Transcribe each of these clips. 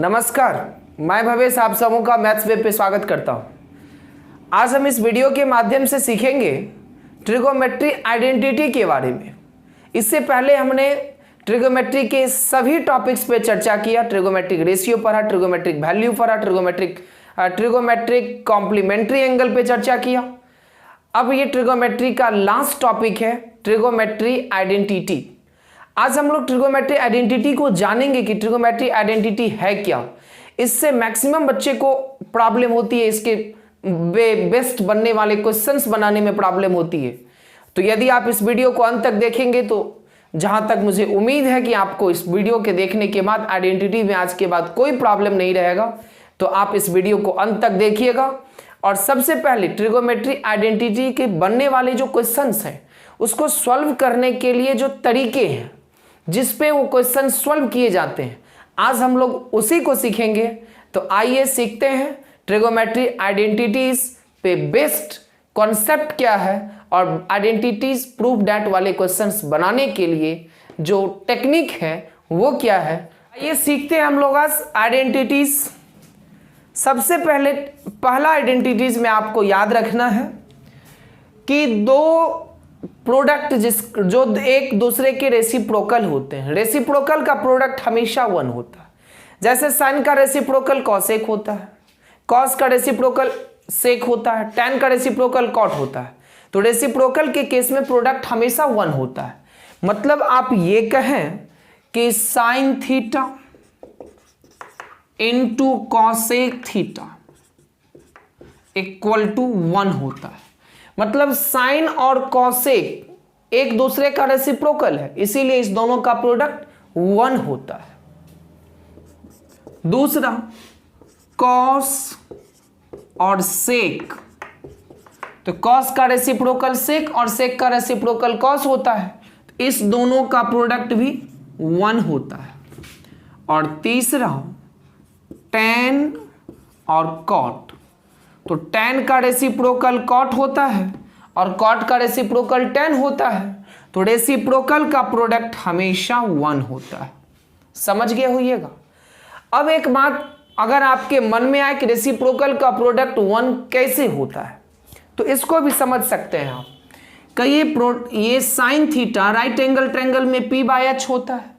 नमस्कार, मैं भवेश आप सबों का मैथ्स वेब पे स्वागत करता हूं। आज हम इस वीडियो के माध्यम से सीखेंगे ट्रिगोमेट्री आइडेंटिटी के बारे में। इससे पहले हमने ट्रिगोमेट्री के सभी टॉपिक्स पे चर्चा किया। ट्रिगोमेट्रिक रेशियो पढ़ा, ट्रिगोमेट्रिक वैल्यू पढ़ा, ट्रिगोमेट्रिक कॉम्प्लीमेंट्री एंगल पे चर्चा किया। अब ये ट्रिगोमेट्री का लास्ट टॉपिक है ट्रिगोमेट्री आइडेंटिटी। आज हम लोग ट्रिगोमेट्री आइडेंटिटी को जानेंगे कि ट्रिगोमेट्री आइडेंटिटी है क्या। इससे मैक्सिमम बच्चे को प्रॉब्लम होती है, इसके बेस्ट बनने वाले क्वेश्चंस बनाने में प्रॉब्लम होती है। तो यदि आप इस वीडियो को अंत तक देखेंगे तो जहां तक मुझे उम्मीद है कि आपको इस वीडियो के देखने के बाद आइडेंटिटी में आज के बाद कोई प्रॉब्लम नहीं रहेगा, तो आप इस वीडियो को अंत तक देखिएगा। और सबसे पहले ट्रिगोमेट्री आइडेंटिटी के बनने वाले जो क्वेश्चंस हैं उसको सॉल्व करने के लिए जो तरीके हैं जिस पे वो क्वेश्चन सॉल्व किए जाते हैं, आज हम लोग उसी को सीखेंगे। तो आइए सीखते हैं ट्रिगोमेट्री आइडेंटिटीज पे बेस्ट कॉन्सेप्ट क्या है और आइडेंटिटीज प्रूफ दैट वाले क्वेश्चंस बनाने के लिए जो टेक्निक है वो क्या है। आइए सीखते हैं हम लोग आज आइडेंटिटीज। सबसे पहले पहला आइडेंटिटीज में आपको याद रखना है कि दो प्रोडक्ट जो एक दूसरे के रेसिप्रोकल होते हैं, रेसिप्रोकल का प्रोडक्ट हमेशा 1 होता है। जैसे साइन का रेसिप्रोकल कॉसेक होता है, कॉस का रेसिप्रोकल सेक होता है, टैन का रेसिप्रोकल कॉट होता है। तो रेसिप्रोकल के केस में प्रोडक्ट हमेशा 1 होता है। मतलब आप ये कहें कि sine theta into cosec theta equal to 1 होता है। मतलब साइन और कॉसेक एक दूसरे का रेसिप्रोकल है, इसीलिए इस दोनों का प्रोडक्ट 1 होता है। दूसरा, कॉस और सेक, तो कॉस का रेसिप्रोकल सेक और सेक का रेसिप्रोकल कॉस होता है, तो इस दोनों का प्रोडक्ट भी 1 होता है। और तीसरा, टैन और कॉट, तो टैन का रेसिप्रोकल कॉट होता है और कॉट का रेसिप्रोकल टैन होता है, तो रेसिप्रोकल का प्रोडक्ट हमेशा 1 होता है। समझ गए होइएगा। अब एक बात अगर आपके मन में आए कि रेसिप्रोकल का प्रोडक्ट 1 कैसे होता है, तो इसको भी समझ सकते हैं आप। कहिए ये sine theta right angle triangle में P बाय H होता है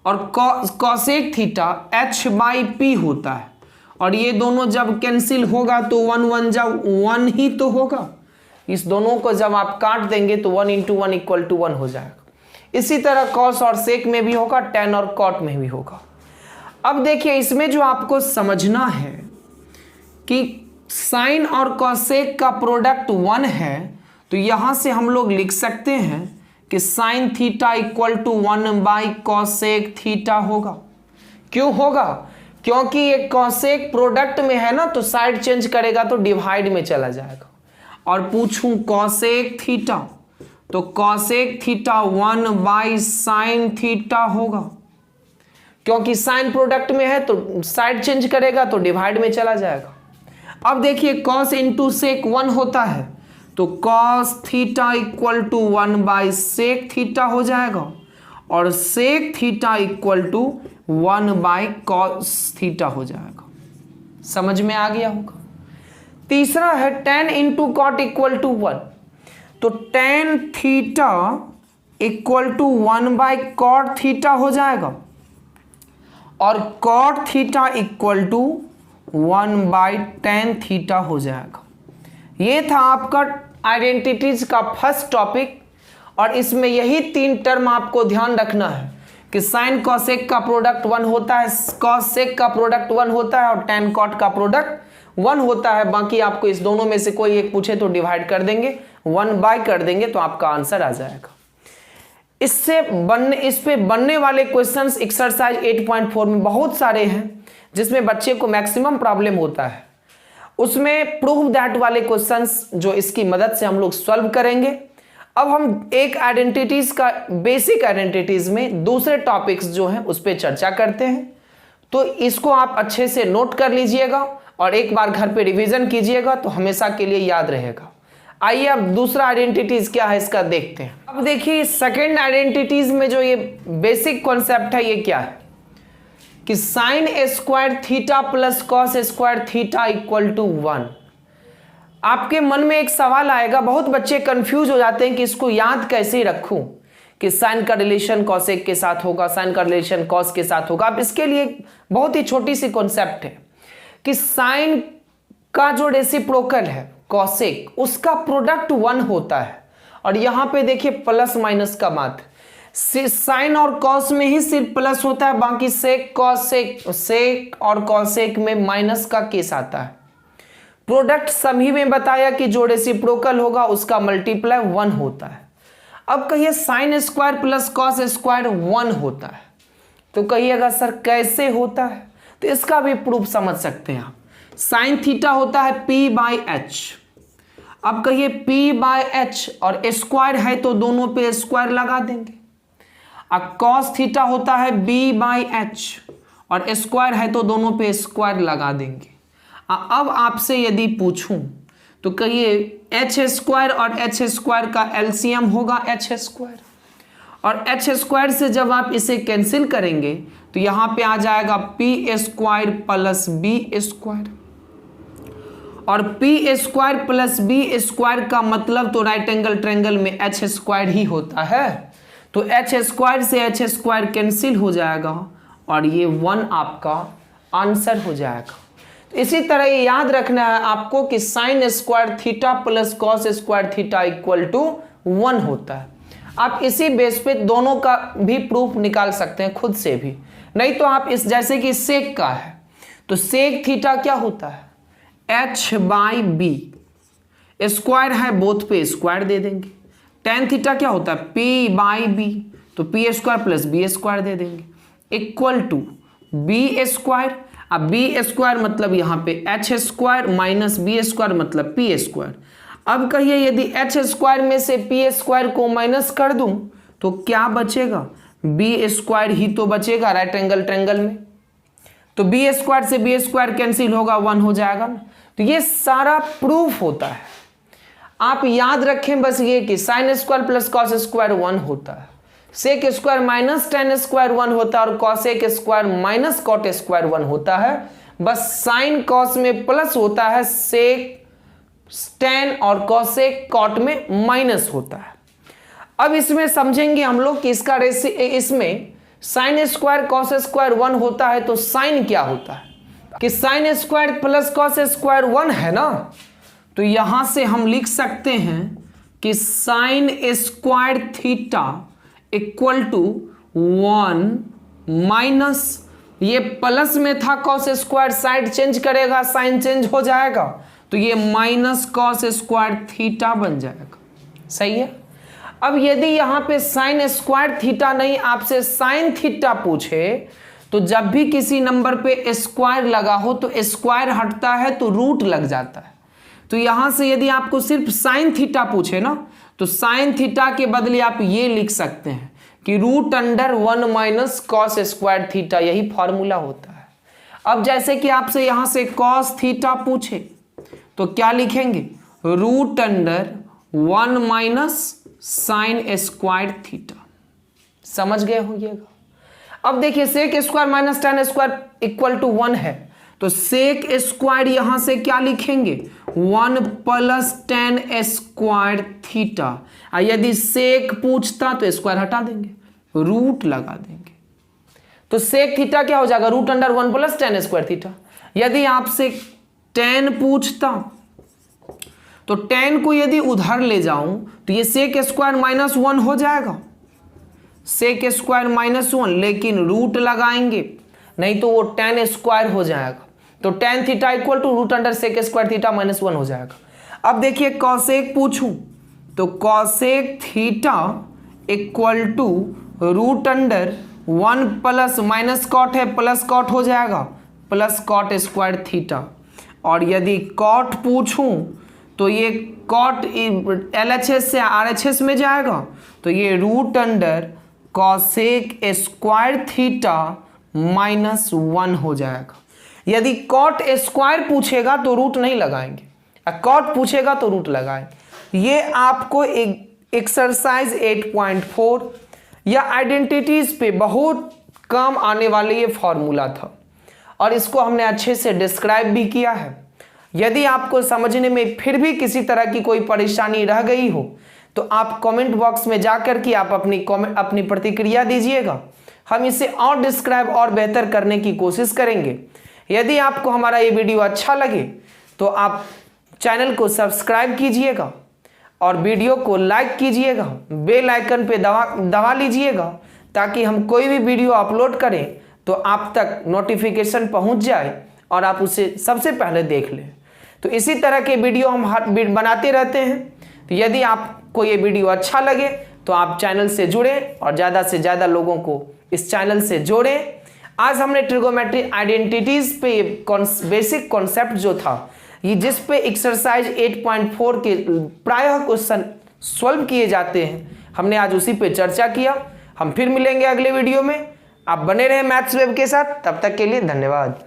और cosec theta H by P होता है, और ये दोनों जब कैंसिल होगा तो 1 1 जब 1 ही तो होगा। इस दोनों को जब आप काट देंगे तो 1 इंटू 1 इक्वल टू 1 हो जाएगा। इसी तरह कॉस और सेक में भी होगा, टैन और कॉट में भी होगा। अब देखिए इसमें जो आपको समझना है कि साइन और कॉसेक का प्रोडक्ट 1 है, तो यहां से हम लोग लिख सकते हैं कि sine theta equal to 1 by cosec theta होगा। क्यों होगा? क्योंकि ये कॉसेक प्रोडक्ट में है ना, तो साइड चेंज करेगा तो डिवाइड में चला जाएगा। और पूछूं कॉसेक थीटा, तो cosec theta 1 by sine theta होगा। क्योंकि साइन प्रोडक्ट में है तो साइड चेंज करेगा तो डिवाइड में चला जाएगा। अब देखिए कॉस इंटू सेक 1 होता है, तो cos theta equal to 1 by sec theta हो जाएगा, और sec theta equal to 1 by cos theta हो जाएगा। समझ में आ गया होगा। तीसरा है tan into cot equal to 1, तो tan theta equal to 1 by cot theta हो जाएगा, और cot theta equal to 1 by tan theta हो जाएगा। ये था आपका आइडेंटिटीज का फर्स्ट टॉपिक, और इसमें यही 3 टर्म आपको ध्यान रखना है कि साइन कॉसेक का प्रोडक्ट 1 होता है, कॉस सेक का प्रोडक्ट 1 होता है और टैन कॉट का प्रोडक्ट 1 होता है। बाकी आपको इस दोनों में से कोई एक पूछे तो डिवाइड कर देंगे, 1 बाय कर देंगे तो आपका आंसर आ जाएगा। इस पे बनने वाले क्वेश्चंस एक्सरसाइज 8.4 में बहुत सारे हैं जिसमें बच्चे को मैक्सिमम प्रॉब्लम होता है। उसमें प्रूफ दैट वाले क्वेश्चंस जो इसकी मदद से हम लोग सॉल्व करेंगे। अब हम एक आइडेंटिटीज का बेसिक आइडेंटिटीज में दूसरे टॉपिक्स जो हैं उस पर चर्चा करते हैं, तो इसको आप अच्छे से नोट कर लीजिएगा और एक बार घर पे रिवीजन कीजिएगा तो हमेशा के लिए याद रहेगा। आइए अब दूसरा आइडेंटिटीज क्या है इसका देखते हैं। अब देखिए सेकंड आइडेंटिटीज में जो ये बेसिक कॉन्सेप्ट है ये क्या है कि sine square theta plus cos square theta equal to 1। आपके मन में एक सवाल आएगा, बहुत बच्चे कंफ्यूज हो जाते हैं कि इसको याद कैसे रखूं, कि साइन का रिलेशन कॉसेक के साथ होगा, साइन का रिलेशन कॉस के साथ होगा। अब इसके लिए बहुत ही छोटी सी कॉन्सेप्ट है कि साइन का जो रेसिप्रोकल है कॉसेक, उसका प्रोडक्ट 1 होता है। और यहां पे देखिए प्लस माइनस का मात्र साइन और कॉस में ही सिर्फ प्लस होता है, बाकी सेक कॉसेक सेक और कॉसेक में माइनस का केस आता है। प्रोडक्ट सभी में बताया कि जो रेसिप्रोकल होगा उसका मल्टीप्लाई 1 होता है। अब कहिए sign square plus cos square 1 होता है, तो कहिएगा सर कैसे होता है, तो इसका भी प्रूफ समझ सकते हैं आप। साइन थीटा होता है P बाई एच। अब कहिए P बाई एच और स्क्वायर है तो दोनों पे स्क्वायर लगा देंगे। अब कॉस थीटा होता है B बाई एच और स्क्वायर है तो दोनों पे स्क्वायर लगा देंगे। अब आपसे यदि पूछूं तो कहिए एच स्क्वायर और एच स्क्वायर का एलसीएम होगा एच स्क्वायर, और एच स्क्वायर से जब आप इसे कैंसिल करेंगे तो यहां पे आ जाएगा P square plus B square. और P square plus B square का मतलब तो राइट एंगल ट्रायंगल में एच स्क्वायर ही होता है, तो एच स्क्वायर से एच स्क्वायर कैंसिल हो जाएगा और ये 1 आपका आंसर हो जाएगा। तो इसी तरह ये याद रखना है आपको कि sine square theta plus cos square theta equal to 1 होता है। आप इसी बेस पे दोनों का भी प्रूफ निकाल सकते हैं खुद से भी, नहीं तो आप इस जैसे कि सेक का है तो सेक थीटा क्या होता है एच बाई बी, स्क्वायर है बोथ पे स्क्वायर दे देंगे। टेन थीटा क्या होता है पी बाई बी, तो P square plus B square दे देंगे इक्वल टू बी स्क्वायर। अब बी स्क्वायर मतलब यहाँ पे H square minus B square मतलब पी स्क्वायर। अब कहिए यदि एच स्क्वायर में से पी स्क्वायर को माइनस कर दूं तो क्या बचेगा, बी स्क्वायर ही तो बचेगा राइट एंगल ट्रायंगल में, तो बी स्क्वायर से बी स्क्वायर कैंसिल होगा 1 हो जाएगा ना। तो ये सारा प्रूफ होता है। आप याद रखें बस ये कि sine square plus cos square 1 होता है, sec square minus tan square 1 होता है और cosec square minus cot square 1 होता है। बस साइन कॉस में प्लस होता है, सेक टेन और कॉसेक कॉट में माइनस होता है। अब इसमें समझेंगे हम लोग कि इसका इसमें साइन स्क्वायर कॉस स्क्वायर 1 होता है तो साइन क्या होता है, कि sine square plus cos square 1 है ना, तो यहां से हम लिख सकते हैं कि sine square theta equal to 1 minus, ये प्लस में था कॉस स्क्वायर, साइड चेंज करेगा साइन चेंज हो जाएगा, तो ये माइनस कॉस स्क्वायर थीटा बन जाएगा। सही है। अब यदि यहां पे साइन स्क्वायर थीटा नहीं आपसे साइन थीटा पूछे, तो जब भी किसी नंबर पे स्क्वायर लगा हो तो स्क्वायर हटता है तो रूट लग जाता है। तो यहां से यदि आपको सिर्फ साइन थीटा पूछे ना, तो साइन थीटा के बदले आप ये लिख सकते हैं कि root under 1 minus cos square theta, यही फॉर्मूला होता है। अब जैसे कि आपसे यहां से कॉस थीटा पूछे तो क्या लिखेंगे, root under 1 minus sine square theta. समझ गए होइएगा। अब देखिए sec square minus tan square equal to 1 है, तो सेक स्क्वायर यहां से क्या लिखेंगे 1 प्लस टेन स्क्वायर थीटा। यदि सेक पूछता तो स्क्वायर हटा देंगे, रूट लगा देंगे, तो सेक थीटा क्या हो जाएगा root under 1 plus tan square theta. यदि आपसे टेन पूछता तो टेन को यदि उधर ले जाऊं तो ये सेक स्क्वायर माइनस 1 हो जाएगा, सेक स्क्वायर माइनस 1, लेकिन रूट लगाएंगे नहीं तो वो टेन स्क्वायर हो जाएगा, तो tan theta equal to root under sec square theta minus 1 हो जाएगा। अब देखिए कॉसेक पूछूं तो cosec theta equal to root under 1 plus minus cot है प्लस कॉट हो जाएगा, प्लस कॉट स्क्वायर थीटा। और यदि कॉट पूछूं तो ये कॉट LHS से RHS में जाएगा, तो ये root under cosec square theta minus 1 हो जाएगा। यदि कॉट स्क्वायर पूछेगा तो रूट नहीं लगाएंगे, कॉट पूछेगा तो रूट लगाएंगे। ये आपको एक एक्सरसाइज 8.4 या आइडेंटिटीज पे बहुत काम आने वाले ये फॉर्मूला था और इसको हमने अच्छे से डिस्क्राइब भी किया है। यदि आपको समझने में फिर भी किसी तरह की कोई परेशानी रह गई हो तो आप कमेंट बॉक्स में जाकर के आप अपनी प्रतिक्रिया दीजिएगा। हम इसे और डिस्क्राइब और बेहतर करने की कोशिश करेंगे। यदि आपको हमारा ये वीडियो अच्छा लगे तो आप चैनल को सब्सक्राइब कीजिएगा और वीडियो को लाइक कीजिएगा, बेल आइकन पे दबा लीजिएगा ताकि हम कोई भी वीडियो अपलोड करें तो आप तक नोटिफिकेशन पहुंच जाए और आप उसे सबसे पहले देख लें। तो इसी तरह के वीडियो हम बनाते रहते हैं। तो यदि आपको ये वीडियो अच्छा लगे तो आप चैनल से जुड़ें और ज़्यादा से ज़्यादा लोगों को इस चैनल से जोड़ें। आज हमने ट्रिगोमेट्री आइडेंटिटीज़ पे बेसिक कॉन्सेप्ट जो था ये जिस पे एक्सरसाइज 8.4 के प्रायः क्वेश्चन सॉल्व किए जाते हैं, हमने आज उसी पे चर्चा किया। हम फिर मिलेंगे अगले वीडियो में। आप बने रहे मैथ्स वेब के साथ। तब तक के लिए धन्यवाद।